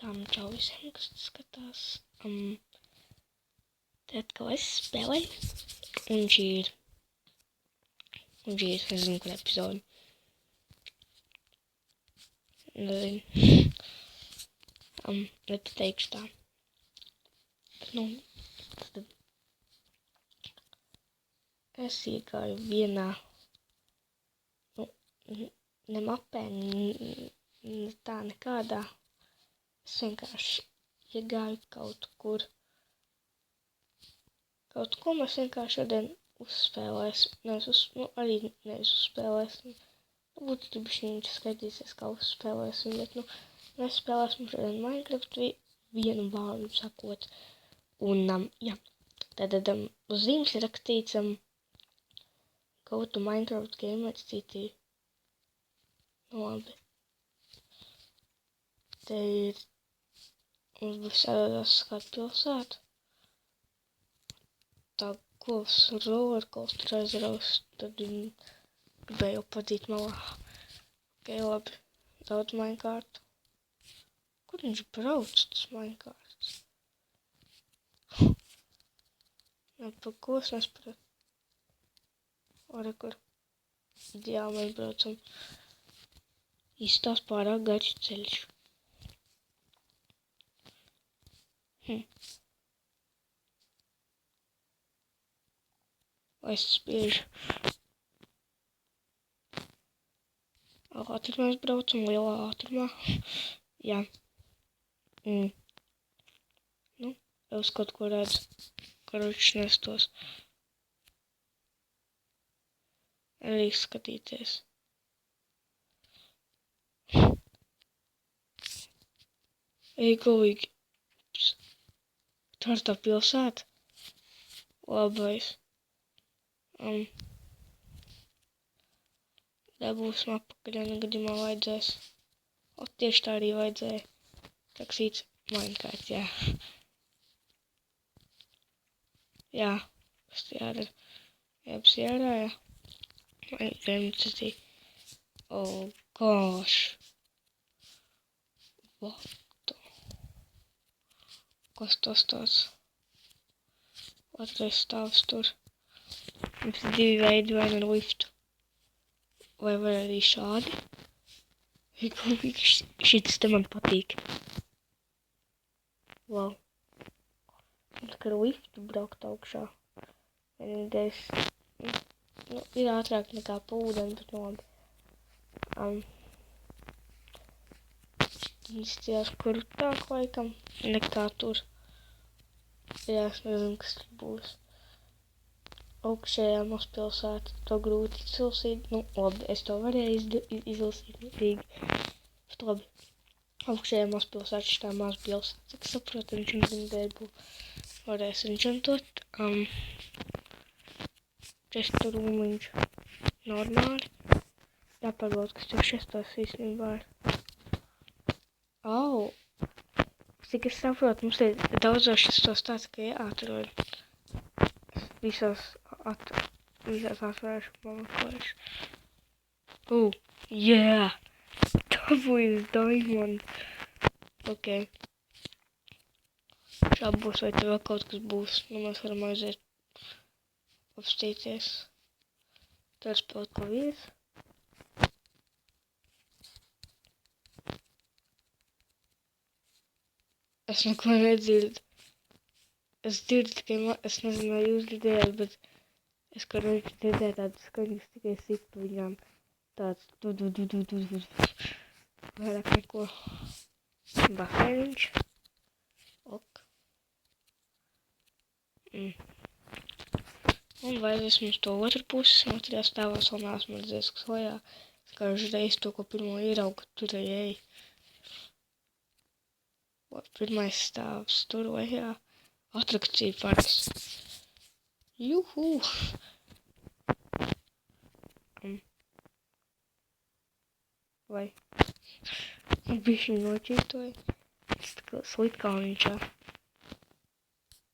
Tam čau visiem, kas skatās. Te atkal es spēlēju. Un šī ir, es nezinu, kur epizode. Nezinu. Bet teikšu tā. Nu, tad es iegāju vienā, ne mapē, ne tā nekādā. Es vienkārši iegāju kaut kur. Kaut ko mēs vienkārši šodien uzspēlēsim. Arī nevis uzspēlēsim. Būtu tibišķiņi skatīsies, kā uzspēlēsim, bet, mēs spēlēsim šodien Minecraft vienu vārdu sakot. Un, jā, tad uz zīmes ir rakstīts, go to Minecraft game at city. Labi. Te ir, mums būs jādodās kādu pilsētu. Tā govs rollercoaster aizraust, tad viņi gribēja jau padīt malā. Ok, labi, daudz minekārtu. Kur viņš brauc, tas minekārts? Pa ko es nesapratu? Ore, kur? Jā, mēs braucam. Izstās pārāk garš ceļš. Vai es spiežu? Ātri mēs braucam, lielā ātrumā. Jā. Es kaut ko redzu. Karoči nestos. Arī skatīties. Ej, galīgi. Tā ir tā pilsēta. Labais. Dabūsim atpakaļ, ja negadījumā vajadzēs. Tieši tā arī vajadzēja. Taksīts Minecraft, jā. Jā, kas jādara? Jāpas jārāja. Minecraft city. Oh, gosh. What the? Kas tas tāds? Otrais stāvs tur. Mums ir divi veidi, vai ar liftu. Vai var arī šādi. Šis te man patīk. Wow. Tā kā ar liftu braukt augšā. Vienīgais. Ir ātrāk nekā pa ūdeni, bet labi. Izstījās kurtāk laikam nekā tur. Jā, es nezinu, kas tur būs. Augšējā mazpilsēta, to grūti izlasīt. Labi, es to varēju izlasīt rīgi. Bet labi. Augšējā mazpilsēta šitā mazpilsēta. Cik saprotu, viņš gribēja varēs enčantot. Česta rūmiņš. Normāli. Jāpārbaud, kas tur šestos īstenībā ir. Cik es saprotu, mums ir daudzos šestos tāds, ka jāatrod. Visās atvēršu pamaklēšu. Yeah! Dabūjas diamond. Ok. Šābos, vai te vēl kaut kas būs. Mēs varam aiziet apstīties. Tad spēlēt ko vīrs. Es neko nedzirdu. Es dzirdu tikai, es nezinu, vai jūs dzirdējāt, bet es kā reiķi dzirdēju tādas skaņas tikai situ viņām. Tāds vairāk neko. Baferiņš. Ok. Un vajadzēs mums to otru pusi. Otrajā stāvās vēl neesmu redzējis, kas lejā. Es kā reiz to, ko pirmo ieraugu, tur ejēju. Pirmais stāvs tur lejā. Atrakcija parks. Juhu! Vai? Bišķi noķītoja. Tas tā kā slitkalniņšā.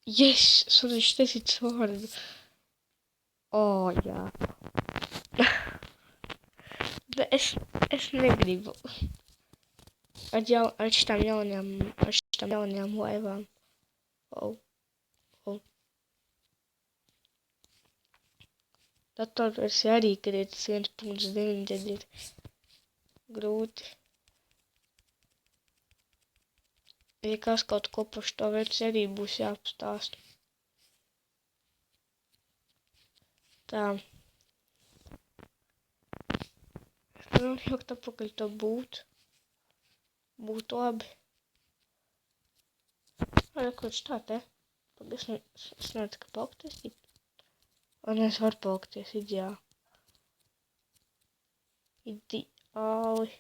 Yes! Es varēšu taisīt vārdu. Jā. Bet es negribu. ar šitām jaunajām laivām. Datorversija arī, kad ir tas 1.9, tad ir grūti. Ja kas kaut ko par šo versiju arī būs jāapstāst. Tā. Es varu jaukt apakaļ to būtu. Būtu labi. Arī kurš tā te? Es nevaru tikai paukties. Un es varu paukties, ideāli. Ideāli.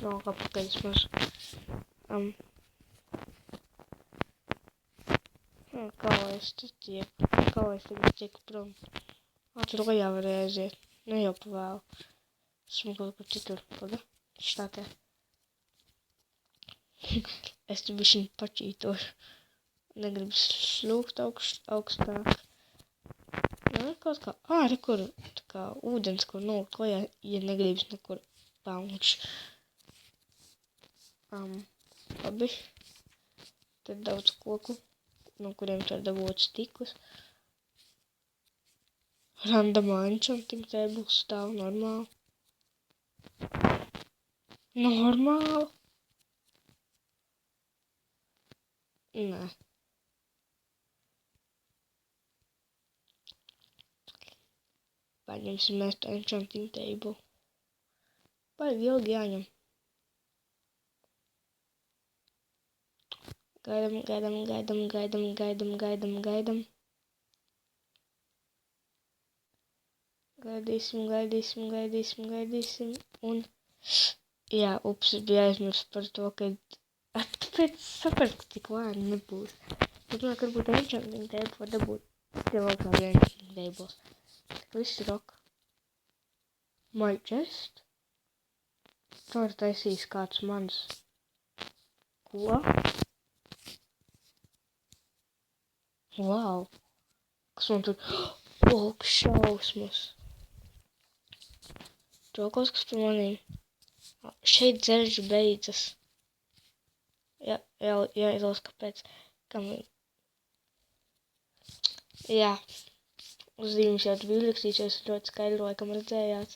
Nav apakaļ vismaz. Kā lai es tieku prom? Tur lejā varēja aiziet. Ne jau pa vēlu. Esmu kaut kur citur. Paga. Šitā te. Es te bišķiņ pačītošu. Negribu slūgt augstāk. Nu, kaut kā. Re kur. Tā kā ūdens, kur nolikt lejā, ja negribas nekur paunč. Labi. Tad daudz koku, no kuriem var dabūt stiklus. Random enchanting table stāv normāli. Normāli? Nē. Paņemsim mēs to enchanting table. Baigi ilgi jāņem. Gaidam. Gaidīsim. Un, jā, ups, es biju aizmirst par to, ka tāpēc sapratu, ka tik lēni nebūs. Es domāju, ka varbūt enchanting table var dabūt tie vēl kādi enchanting tables. Tā viss ir ok. My chest? To ir taisījis kāds mans. Ko? Wow. Kas man tur? Šausmas. To kaut kas par manīm. Šeit ceļš beidzas. Jā, iedos kāpēc. Jā. Uz zīmes jau tu biju rakstīts, es ļoti skaidroju, kam redzējāt.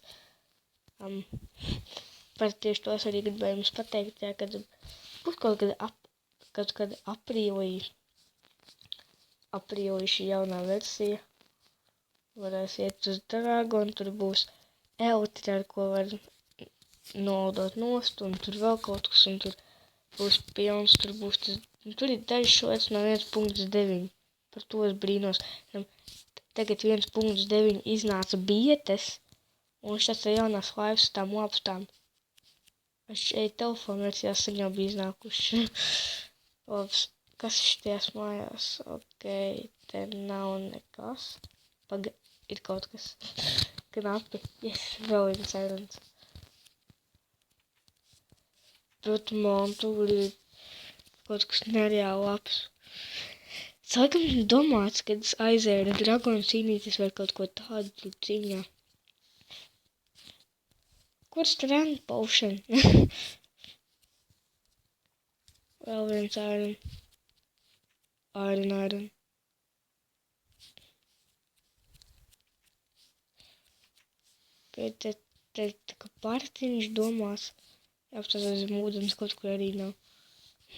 Par tieši to es arī gribēju jums pateikt, jā, kad būs kaut kad aprīlī šī jaunā versija. Varēs iet uz Dragu, un tur būs eltri, ar ko var nolidot nost, un tur vēl kaut kas, un tur būs pilns, tur ir dažs šots no 1.9. Par to es brīnos. Tagad 1.9 iznāca bietes, un šis ir jaunās laivas tām lapstām. Šeit telefonu versijās sen jau bija iznākuši. Labs, kas šities mājās? Ok, te nav nekas. Paga, ir kaut kas. Knapi. Yes, vēl viens islands. Bet man tur ir kaut kas nereāli labs. Es laikam domāts, kad es aizēju ar dragonu cīnīties vai kaut ko tādu cīņā. Kur strength potion? Vēl viens iron. Iron. Te tā kā partiņš domās. Jāapstāstās zem ūdens kaut kur arī nav.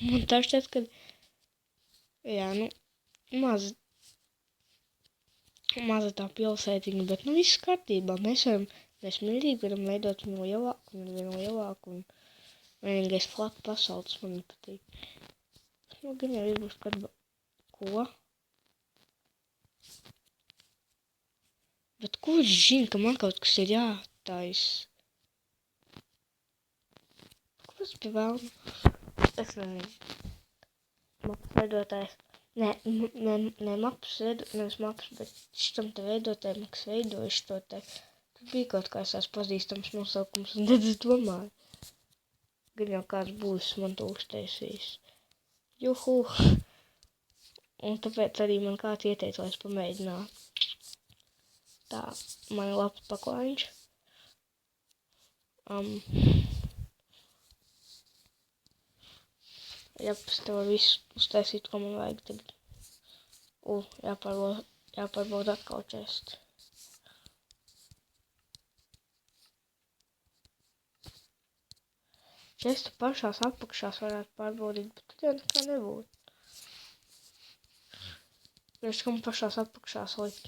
Man tā šķiet, ka... Jā, maza tā pilsētiņa, bet viss kārtībā. Mēs mierīgi varam veidot vienu lielāku un vienīgais flaka pasaules man nepatīk. Gan jau būs kāda... Ko? Bet kurš zina, ka man kaut kas ir jātais? Kas pie vēlna? Es nezinu. Mapas veidotājs. Nē, mapas, bet šitam te veidotājiem, kas veidojuši to te. Tur bija kaut kāds tās pazīstams nosaukums, un tad es domāju. Gan jau kāds būs man to uztaisījis. Juhu! Un tāpēc arī man kāds ieteica, lai es pamēģinātu. Tā, man ir labs paklājiņš. Jā, es tev varu visu uztaisīt, ko man vajag tagad. Jāpārbauda atkal čest. Čestu pašās apakšās varētu pārbaudīt, bet tad jau nekā nebūtu. Priekš kam pašās apakšās likt.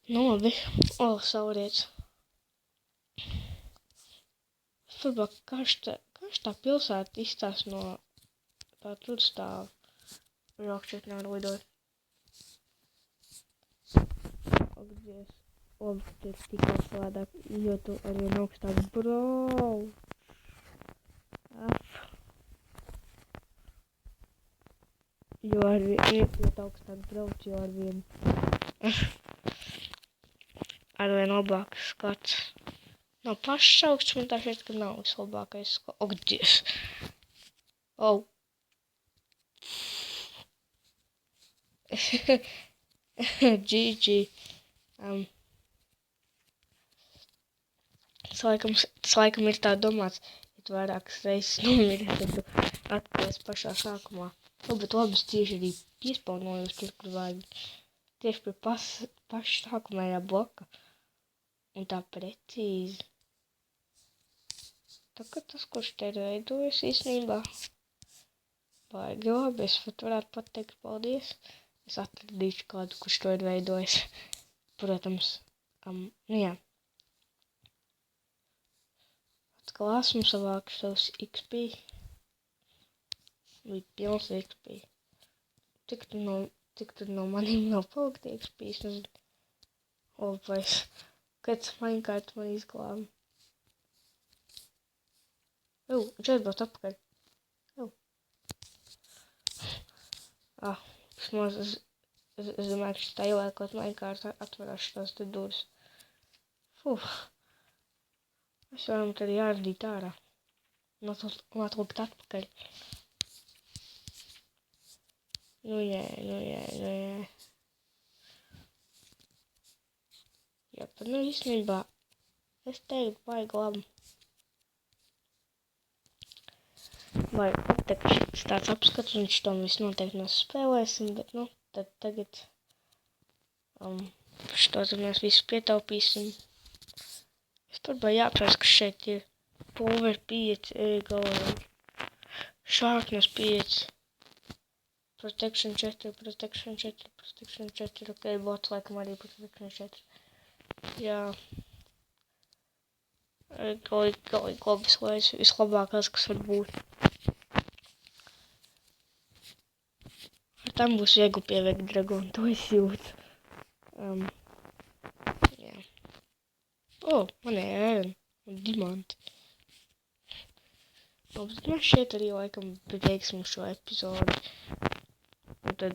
Nu labi, sauriec. Turpāk karštā pilsēta izstās no tā tur stāv. Rokšķiet nevar lidot. Ak, Dievs. Labi, tiek tikko savādāk, jo tu arvien augstāk brauc. Jo arvien augstāk brauc, jo arvien labāks skats. Nav pašs augsts, man tā šeit, ka nav vislabākais skats. Ak, Dievs. GG. Tas laikam ir tā domāts, ja tu vairākas reizes nomiri, tad tu atpalies pašā sākumā. Bet labi, es tieši arī piespaunojos tur, kur vajag. Tieši pie paša sākumējā bloka. Un tā precīzi. Tā kā tas, kurš te ir veidojas īstenībā. Baigi labi, es pat varētu pateikt paldies. Es atradīšu kādu, kurš to ir veidojis. Protams, nu jā. Atkal esmu savākuši savus XP. Bija pilns XP. Cik tad no maniem nav palikt XP, es nezinu. Vai kāds Minecraft man izglāba. Viņš aizbrauc atpakaļ. Vismaz es domāju, ka šitā ielēkot Minecraft atverās šitās te durvis. Es varam tad jārdīt ārā. Un atlikt atpakaļ. Nu jā. Jā, tad nu īstenībā es teiktu baigi labi. Vai patīk šis tāds apskats, un šitom visu noteikti mēs spēlēsim, bet nu, tad tagad šito tad mēs visu pietaupīsim. Es turpā jāapsās, ka šeit ir Power 5, Sharpness 5, Protection 4, ok, bots laikam arī Protection 4. Jā. Galīgi vislabākās, kas var būt. Ar tam būs viegli pieveikt dragonu, to es jūtu. Jā. Man ir ēna un dimanti. Bet man šeit arī laikam beigsim šo epizodi. Un tad,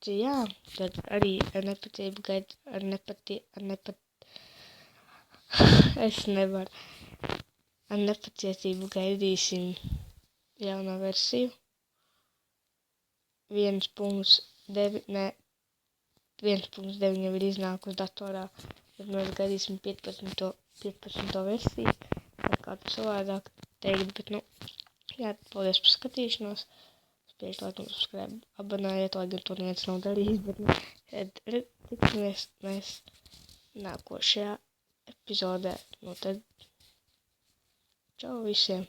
jā, tad arī ar nepacietību ar nepacietību gaidīsim jauno versiju. 1.9 jau ir iznākusi datorā, tad mēs gaidīsim 15. versiju. Vai kādu savādāk teikt, bet nu, jā, paldies par skatīšanos. Spiež laikam subscribe, abonējiet, lai gan to neviens nav darījis, bet nu, tiksimies mēs nākošajā epizodē. Nu tad, čau visiem!